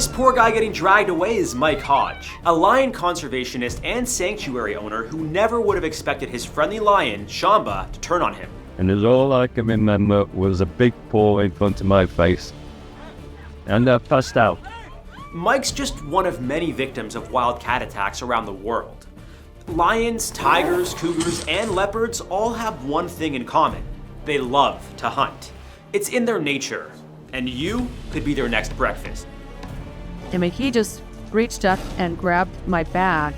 This poor guy getting dragged away is Mike Hodge, a lion conservationist and sanctuary owner who never would have expected his friendly lion, Shamba, to turn on him. And as all I can remember was a big paw in front of my face. And I passed out. Mike's just one of many victims of wildcat attacks around the world. Lions, tigers, cougars, and leopards all have one thing in common. They love to hunt. It's in their nature, and you could be their next breakfast. I mean, he just reached up and grabbed my bag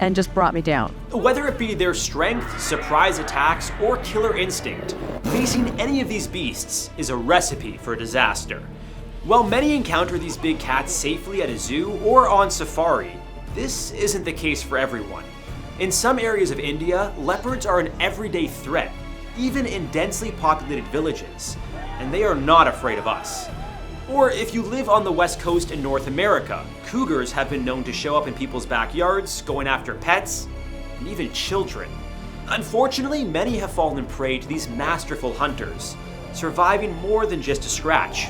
and just brought me down. Whether it be their strength, surprise attacks, or killer instinct, facing any of these beasts is a recipe for disaster. While many encounter these big cats safely at a zoo or on safari, this isn't the case for everyone. In some areas of India, leopards are an everyday threat, even in densely populated villages, and they are not afraid of us. Or if you live on the west coast in North America, cougars have been known to show up in people's backyards, going after pets, and even children. Unfortunately, many have fallen prey to these masterful hunters, surviving more than just a scratch.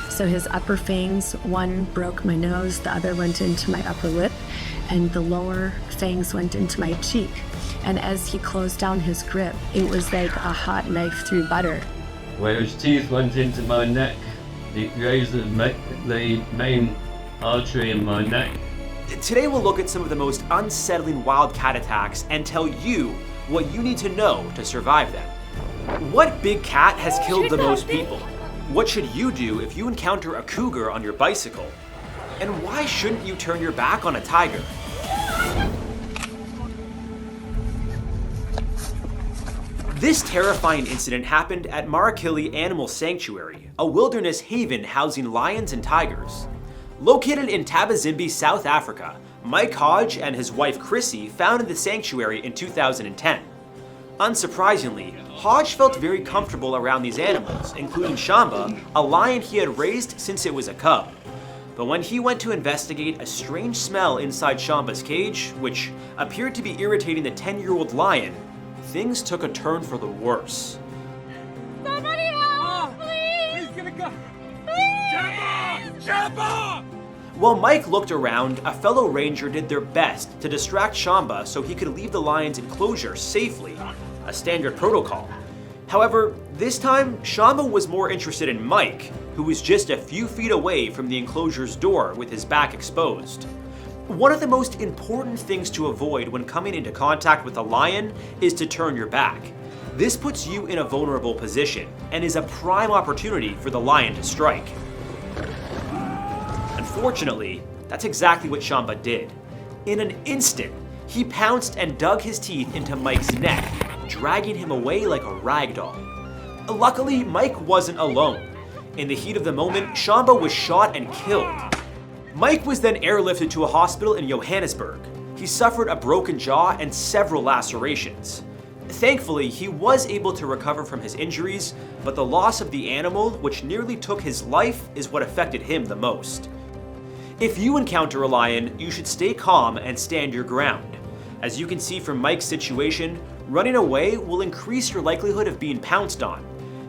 So his upper fangs, one broke my nose, the other went into my upper lip, and the lower fangs went into my cheek. And as he closed down his grip, it was like a hot knife through butter. Where his teeth went into my neck, he grazed the main artery in my neck. Today we'll look at some of the most unsettling wildcat attacks and tell you what you need to know to survive them. What big cat has killed the most people? What should you do if you encounter a cougar on your bicycle? And why shouldn't you turn your back on a tiger? This terrifying incident happened at Marakili Animal Sanctuary, a wilderness haven housing lions and tigers. Located in Tabazimbi, South Africa, Mike Hodge and his wife Chrissy founded the sanctuary in 2010. Unsurprisingly, Hodge felt very comfortable around these animals, including Shamba, a lion he had raised since it was a cub. But when he went to investigate a strange smell inside Shamba's cage, which appeared to be irritating the 10-year-old lion, things took a turn for the worse. Somebody help, please! He's gonna go! Please! Shamba! While Mike looked around, a fellow ranger did their best to distract Shamba so he could leave the lion's enclosure safely, a standard protocol. However, this time, Shamba was more interested in Mike, who was just a few feet away from the enclosure's door with his back exposed. One of the most important things to avoid when coming into contact with a lion is to turn your back. This puts you in a vulnerable position and is a prime opportunity for the lion to strike. Unfortunately, that's exactly what Shamba did. In an instant, he pounced and dug his teeth into Mike's neck, dragging him away like a rag doll. Luckily, Mike wasn't alone. In the heat of the moment, Shamba was shot and killed. Mike was then airlifted to a hospital in Johannesburg. He suffered a broken jaw and several lacerations. Thankfully, he was able to recover from his injuries, but the loss of the animal, which nearly took his life, is what affected him the most. If you encounter a lion, you should stay calm and stand your ground. As you can see from Mike's situation, running away will increase your likelihood of being pounced on.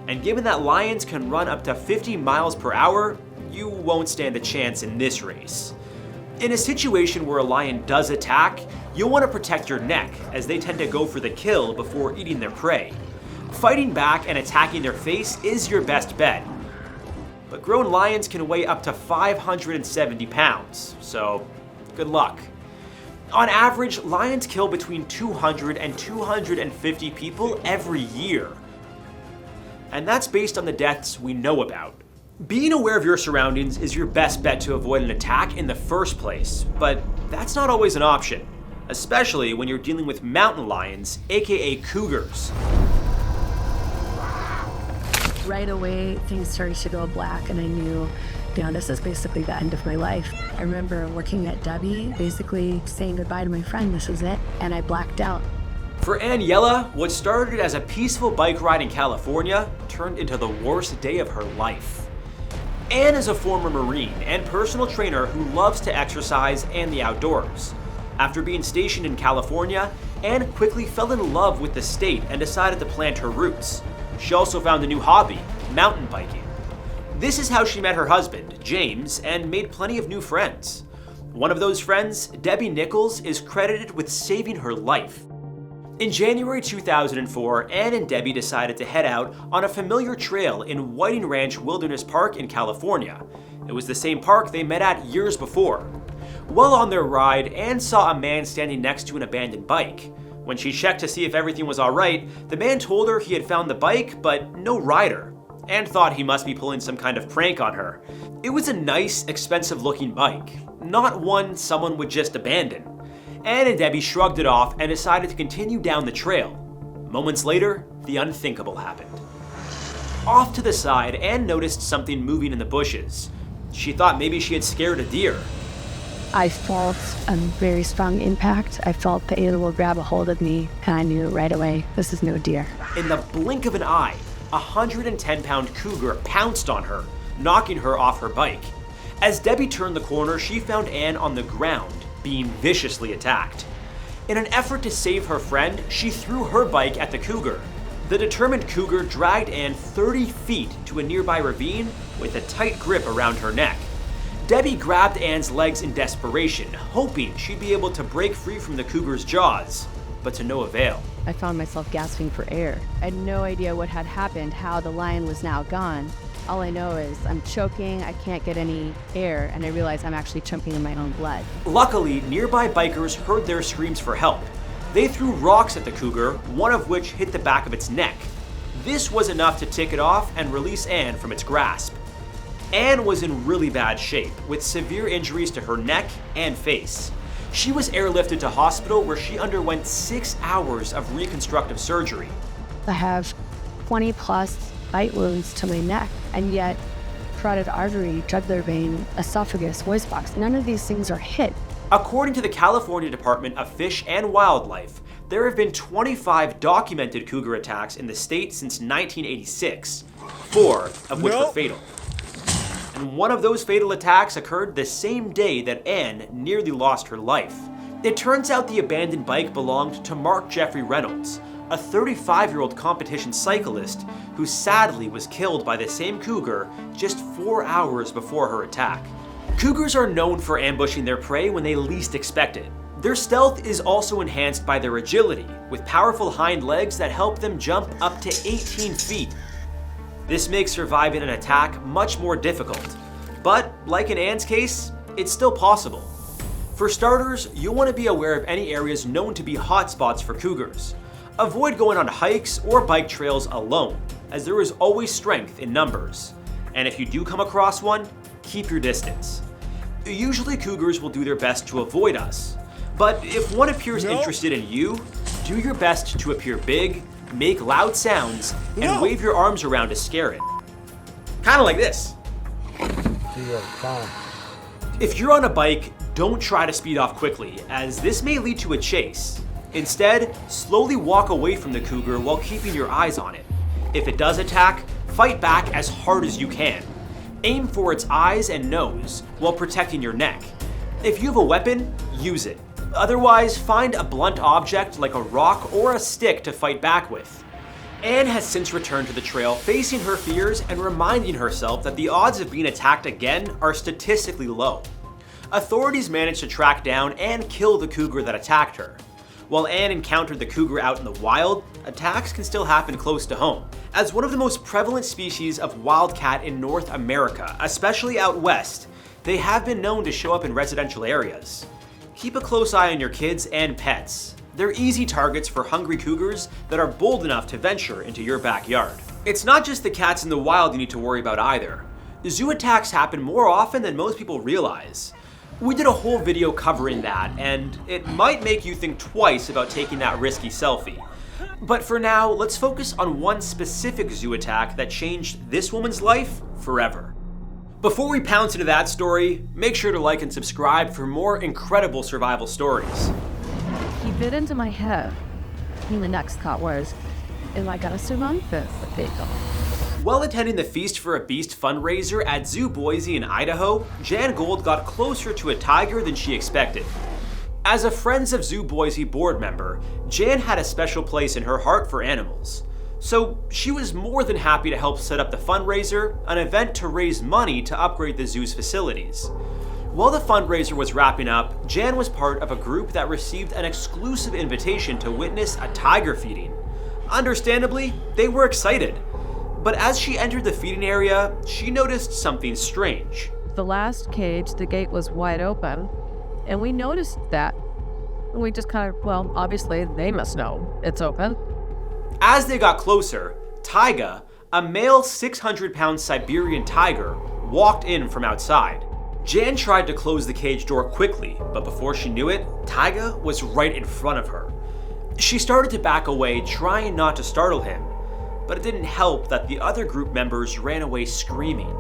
And given that lions can run up to 50 miles per hour, you won't stand a chance in this race. In a situation where a lion does attack, you'll want to protect your neck, as they tend to go for the kill before eating their prey. Fighting back and attacking their face is your best bet. But grown lions can weigh up to 570 pounds, so good luck. On average, lions kill between 200 and 250 people every year. And that's based on the deaths we know about. Being aware of your surroundings is your best bet to avoid an attack in the first place, but that's not always an option, especially when you're dealing with mountain lions, aka cougars. Right away, things started to go black, and I knew, this is basically the end of my life. I remember working at Debbie, basically saying goodbye to my friend, this is it, and I blacked out. For Hjelle, what started as a peaceful bike ride in California turned into the worst day of her life. Anne is a former Marine and personal trainer who loves to exercise and the outdoors. After being stationed in California, Anne quickly fell in love with the state and decided to plant her roots. She also found a new hobby, mountain biking. This is how she met her husband, James, and made plenty of new friends. One of those friends, Debbie Nichols, is credited with saving her life. In January 2004, Ann and Debbie decided to head out on a familiar trail in Whiting Ranch Wilderness Park in California. It was the same park they met at years before. While on their ride, Ann saw a man standing next to an abandoned bike. When she checked to see if everything was alright, the man told her he had found the bike, but no rider. Ann thought he must be pulling some kind of prank on her. It was a nice, expensive-looking bike, not one someone would just abandon. Ann and Debbie shrugged it off and decided to continue down the trail. Moments later, the unthinkable happened. Off to the side, Ann noticed something moving in the bushes. She thought maybe she had scared a deer. I felt a very strong impact. I felt the animal grab a hold of me, and I knew right away, this is no deer. In the blink of an eye, a 110-pound cougar pounced on her, knocking her off her bike. As Debbie turned the corner, she found Ann on the ground, being viciously attacked. In an effort to save her friend, she threw her bike at the cougar. The determined cougar dragged Ann 30 feet to a nearby ravine with a tight grip around her neck. Debbie grabbed Ann's legs in desperation, hoping she'd be able to break free from the cougar's jaws, but to no avail. I found myself gasping for air. I had no idea what had happened, how the lion was now gone. All I know is I'm choking, I can't get any air, and I realize I'm actually choking in my own blood. Luckily, nearby bikers heard their screams for help. They threw rocks at the cougar, one of which hit the back of its neck. This was enough to tick it off and release Ann from its grasp. Ann was in really bad shape, with severe injuries to her neck and face. She was airlifted to hospital where she underwent 6 hours of reconstructive surgery. I have 20 plus bite wounds to my neck, and yet carotid artery, jugular vein, esophagus, voice box, none of these things are hit. According to the California Department of Fish and Wildlife, there have been 25 documented cougar attacks in the state since 1986, 4 of which were fatal. And one of those fatal attacks occurred the same day that Ann nearly lost her life. It turns out the abandoned bike belonged to Mark Jeffrey Reynolds, a 35-year-old competition cyclist who sadly was killed by the same cougar just 4 hours before her attack. Cougars are known for ambushing their prey when they least expect it. Their stealth is also enhanced by their agility, with powerful hind legs that help them jump up to 18 feet. This makes surviving an attack much more difficult, but like in Ann's case, it's still possible. For starters, you'll want to be aware of any areas known to be hotspots for cougars. Avoid going on hikes or bike trails alone, as there is always strength in numbers. And if you do come across one, keep your distance. Usually cougars will do their best to avoid us, but if one appears interested in you, do your best to appear big, make loud sounds, and wave your arms around to scare it. Kinda like this. If you're on a bike, don't try to speed off quickly, as this may lead to a chase. Instead, slowly walk away from the cougar while keeping your eyes on it. If it does attack, fight back as hard as you can. Aim for its eyes and nose while protecting your neck. If you have a weapon, use it. Otherwise, find a blunt object like a rock or a stick to fight back with. Ann has since returned to the trail, facing her fears and reminding herself that the odds of being attacked again are statistically low. Authorities managed to track down and kill the cougar that attacked her. While Ann encountered the cougar out in the wild, attacks can still happen close to home. As one of the most prevalent species of wildcat in North America, especially out west, they have been known to show up in residential areas. Keep a close eye on your kids and pets. They're easy targets for hungry cougars that are bold enough to venture into your backyard. It's not just the cats in the wild you need to worry about either. Zoo attacks happen more often than most people realize. We did a whole video covering that, and it might make you think twice about taking that risky selfie. But for now, let's focus on one specific zoo attack that changed this woman's life forever. Before we pounce into that story, make sure to like and subscribe for more incredible survival stories. He bit into my head. And the next thought was, am I gonna survive this? While attending the Feast for a Beast fundraiser at Zoo Boise in Idaho, Jan Gold got closer to a tiger than she expected. As a Friends of Zoo Boise board member, Jan had a special place in her heart for animals. So she was more than happy to help set up the fundraiser, an event to raise money to upgrade the zoo's facilities. While the fundraiser was wrapping up, Jan was part of a group that received an exclusive invitation to witness a tiger feeding. Understandably, they were excited. But as she entered the feeding area, she noticed something strange. The last cage, the gate was wide open, and we noticed that. We just kind of, well, obviously they must know it's open. As they got closer, Taiga, a male 600-pound Siberian tiger, walked in from outside. Jan tried to close the cage door quickly, but before she knew it, Taiga was right in front of her. She started to back away, trying not to startle him, but it didn't help that the other group members ran away screaming.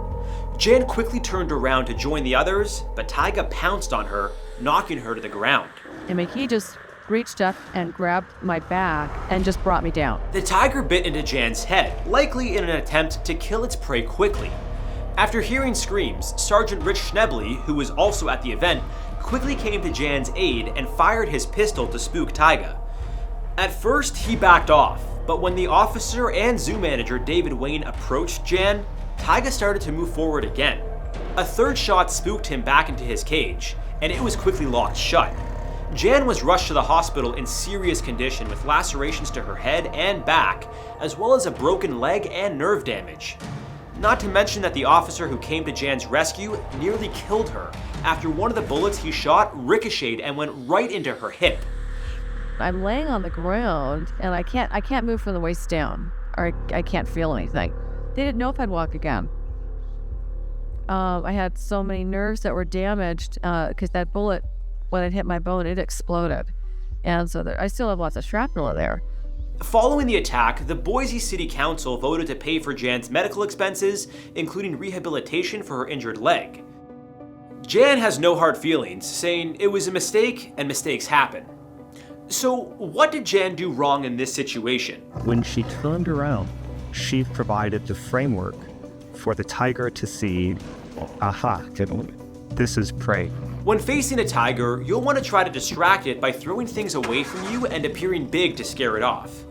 Jan quickly turned around to join the others, but Taiga pounced on her, knocking her to the ground. And he just reached up and grabbed my back and just brought me down. The tiger bit into Jan's head, likely in an attempt to kill its prey quickly. After hearing screams, Sergeant Rich Schnebley, who was also at the event, quickly came to Jan's aid and fired his pistol to spook Taiga. At first, he backed off, but when the officer and zoo manager David Wayne approached Jan, Taiga started to move forward again. A third shot spooked him back into his cage, and it was quickly locked shut. Jan was rushed to the hospital in serious condition with lacerations to her head and back, as well as a broken leg and nerve damage. Not to mention that the officer who came to Jan's rescue nearly killed her after one of the bullets he shot ricocheted and went right into her hip. I'm laying on the ground and I can't move from the waist down, or I can't feel anything. They didn't know if I'd walk again. I had so many nerves that were damaged because that bullet, when it hit my bone, it exploded. And so I still have lots of shrapnel in there. Following the attack, the Boise City Council voted to pay for Jan's medical expenses, including rehabilitation for her injured leg. Jan has no hard feelings, saying it was a mistake and mistakes happen. So what did Jan do wrong in this situation? When she turned around, she provided the framework for the tiger to see, aha, this is prey. When facing a tiger, you'll want to try to distract it by throwing things away from you and appearing big to scare it off.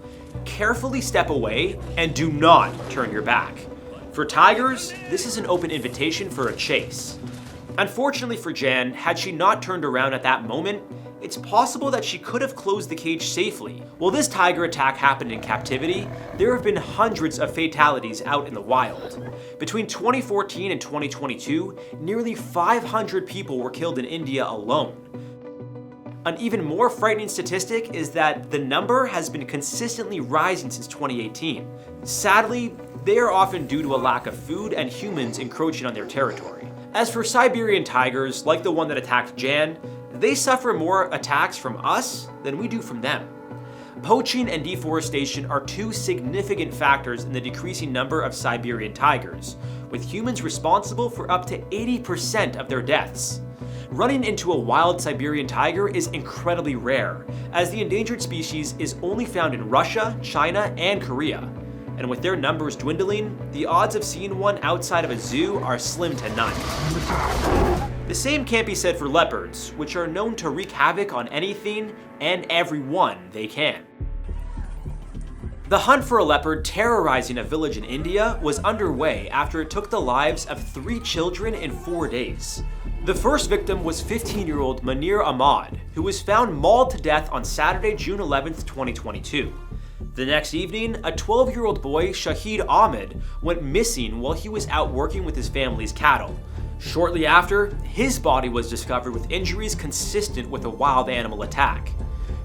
Carefully step away and do not turn your back. For tigers, this is an open invitation for a chase. Unfortunately for Jan, had she not turned around at that moment, it's possible that she could have closed the cage safely. While this tiger attack happened in captivity, there have been hundreds of fatalities out in the wild. Between 2014 and 2022, nearly 500 people were killed in India alone. An even more frightening statistic is that the number has been consistently rising since 2018. Sadly, they are often due to a lack of food and humans encroaching on their territory. As for Siberian tigers, like the one that attacked Jan, they suffer more attacks from us than we do from them. Poaching and deforestation are two significant factors in the decreasing number of Siberian tigers, with humans responsible for up to 80% of their deaths. Running into a wild Siberian tiger is incredibly rare, as the endangered species is only found in Russia, China, and Korea. And with their numbers dwindling, the odds of seeing one outside of a zoo are slim to none. The same can't be said for leopards, which are known to wreak havoc on anything and everyone they can. The hunt for a leopard terrorizing a village in India was underway after it took the lives of 3 children in 4 days. The first victim was 15-year-old Munir Ahmad, who was found mauled to death on Saturday, June 11th, 2022. The next evening, a 12-year-old boy, Shahid Ahmed, went missing while he was out working with his family's cattle. Shortly after, his body was discovered with injuries consistent with a wild animal attack.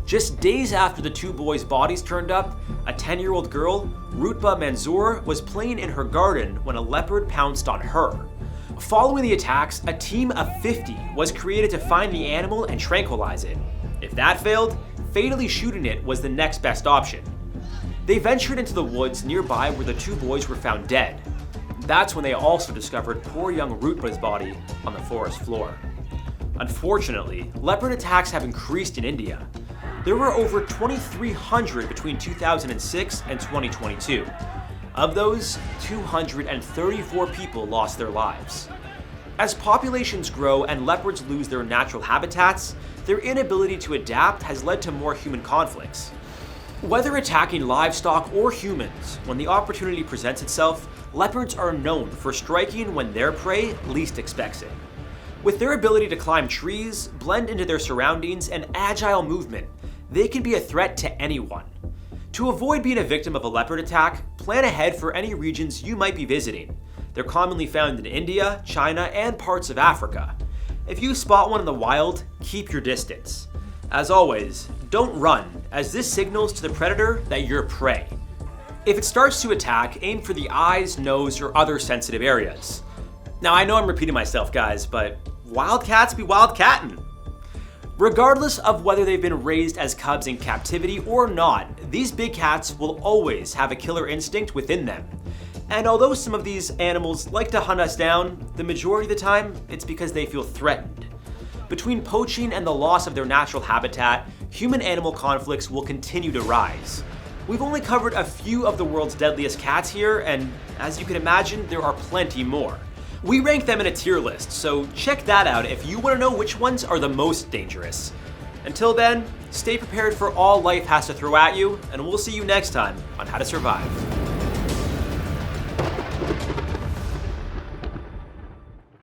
Just days after the 2 boys' bodies turned up, a 10-year-old girl, Rutba Manzoor, was playing in her garden when a leopard pounced on her. Following the attacks, a team of 50 was created to find the animal and tranquilize it. If that failed, fatally shooting it was the next best option. They ventured into the woods nearby where the 2 boys were found dead. That's when they also discovered poor young Rutba's body on the forest floor. Unfortunately, leopard attacks have increased in India. There were over 2,300 between 2006 and 2022. Of those, 234 people lost their lives. As populations grow and leopards lose their natural habitats, their inability to adapt has led to more human conflicts. Whether attacking livestock or humans, when the opportunity presents itself, leopards are known for striking when their prey least expects it. With their ability to climb trees, blend into their surroundings, and agile movement, they can be a threat to anyone. To avoid being a victim of a leopard attack, plan ahead for any regions you might be visiting. They're commonly found in India, China, and parts of Africa. If you spot one in the wild, keep your distance. As always, don't run, as this signals to the predator that you're prey. If it starts to attack, aim for the eyes, nose, or other sensitive areas. Now, I know I'm repeating myself, guys, but wildcats be wildcattin'. Regardless of whether they've been raised as cubs in captivity or not, these big cats will always have a killer instinct within them. And although some of these animals like to hunt us down, the majority of the time, it's because they feel threatened. Between poaching and the loss of their natural habitat, human-animal conflicts will continue to rise. We've only covered a few of the world's deadliest cats here, and as you can imagine, there are plenty more. We rank them in a tier list, so check that out if you want to know which ones are the most dangerous. Until then, stay prepared for all life has to throw at you, and we'll see you next time on How to Survive.